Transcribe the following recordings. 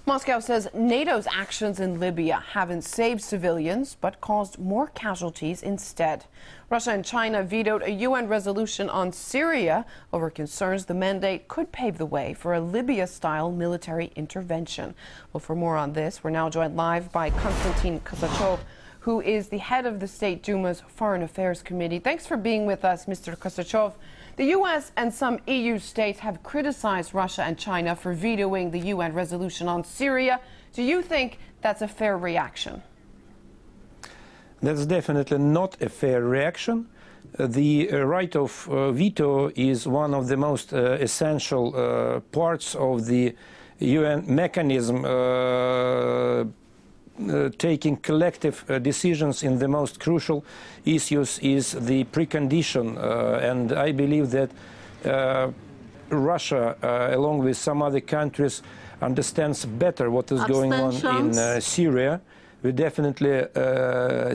Moscow says NATO's actions in Libya haven't saved civilians, but caused more casualties instead. Russia and China vetoed a UN resolution on Syria over concerns the mandate could pave the way for a Libya-style military intervention. Well, for more on this, we're now joined live by Konstantin Kosachev, who is the head of the State Duma's Foreign Affairs Committee. Thanks for being with us, Mr. Kosachev. The U.S. and some EU states have criticized Russia and China for vetoing the UN resolution on Syria. Do you think that's a fair reaction? That's definitely not a fair reaction. The right of veto is one of the most essential parts of the UN mechanism taking collective decisions in the most crucial issues is the precondition, and I believe that Russia, along with some other countries, understands better what is going on in Syria. We definitely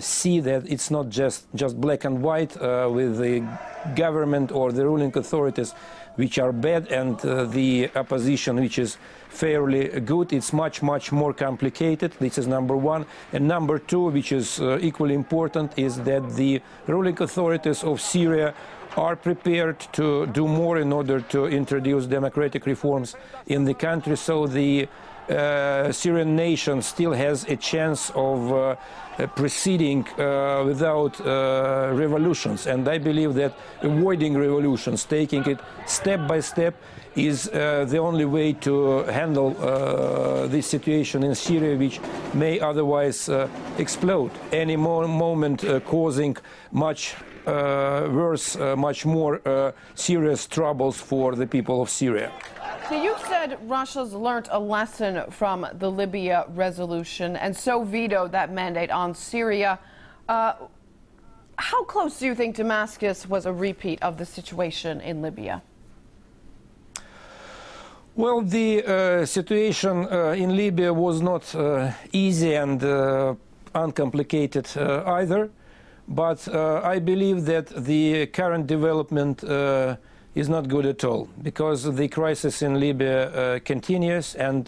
see that it's not just black and white with the government or the ruling authorities which are bad and the opposition which is fairly good. It's much more complicated. This is number one. And number two, which is equally important, is that the ruling authorities of Syria are prepared to do more in order to introduce democratic reforms in the country. So the Syrian nation still has a chance of proceeding without revolutions, and I believe that avoiding revolutions, taking it step by step, is the only way to handle this situation in Syria, which may otherwise explode any moment, causing much worse, much more serious troubles for the people of Syria. So you've said Russia's learnt a lesson from the Libya resolution and so vetoed that mandate on Syria. How close do you think Damascus was a repeat of the situation in Libya? Well, the situation in Libya was not easy and uncomplicated either, but I believe that the current development is not good at all, because the crisis in Libya continues, and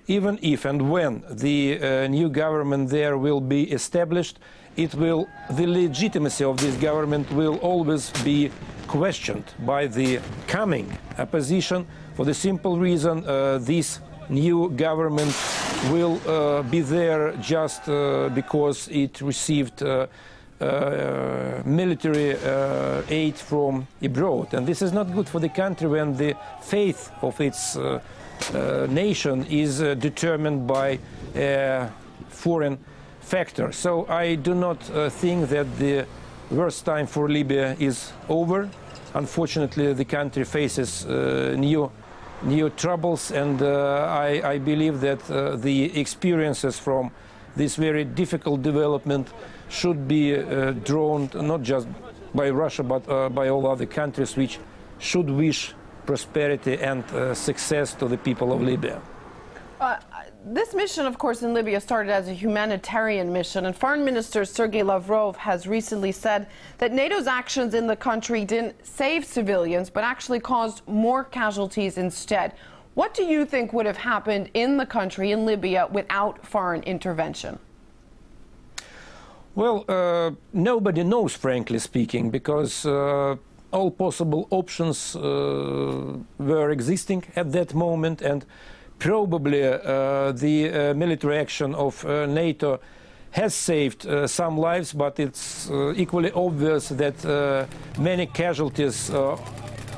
even if and when the new government there will be established, the legitimacy of this government will always be questioned by the coming opposition, for the simple reason this new government will be there just because it received military aid from abroad. And this is not good for the country when the faith of its nation is determined by a foreign factor. So I do not think that the worst time for Libya is over. Unfortunately, the country faces new troubles, and I believe that the experiences from this very difficult development should be drawn not just by Russia but by all other countries which should wish prosperity and success to the people of Libya. This mission, of course, in Libya started as a humanitarian mission, and Foreign Minister Sergei Lavrov has recently said that NATO's actions in the country didn't save civilians but actually caused more casualties instead. What do you think would have happened in the country, in Libya, without foreign intervention? Well, nobody knows, frankly speaking, because all possible options were existing at that moment, and probably the military action of NATO has saved some lives, but it's equally obvious that many casualties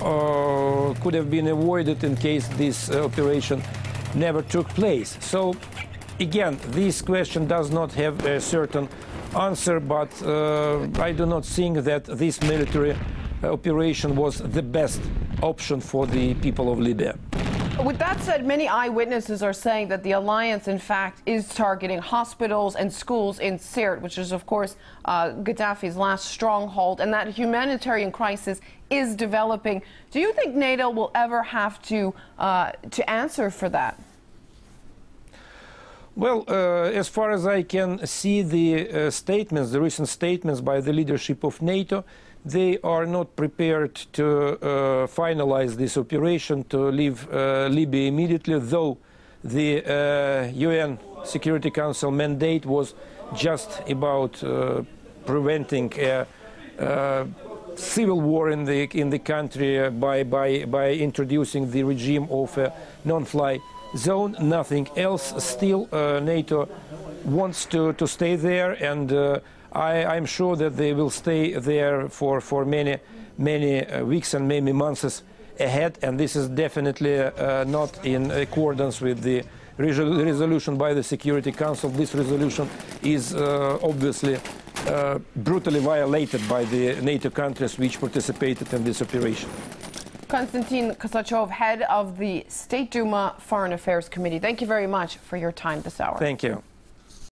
could have been avoided in case this operation never took place. So, again, this question does not have a certain answer, but I do not think that this military operation was the best option for the people of Libya. With that said, many eyewitnesses are saying that the alliance, in fact, is targeting hospitals and schools in Syria, which is, of course, Gaddafi's last stronghold, and that humanitarian crisis is developing. Do you think NATO will ever have to answer for that? Well, as far as I can see, the statements, the recent statements by the leadership of NATO, they are not prepared to finalize this operation, to leave Libya immediately, though the UN Security Council mandate was just about preventing a civil war in the country by introducing the regime of a non-fly zone, nothing else. Still, NATO wants to stay there, and I'm sure that they will stay there for many weeks and maybe months ahead, and this is definitely not in accordance with the resolution by the Security Council. This resolution is obviously brutally violated by the NATO countries which participated in this operation. Konstantin Kosachev, head of the State Duma Foreign Affairs Committee, thank you very much for your time this hour. Thank you.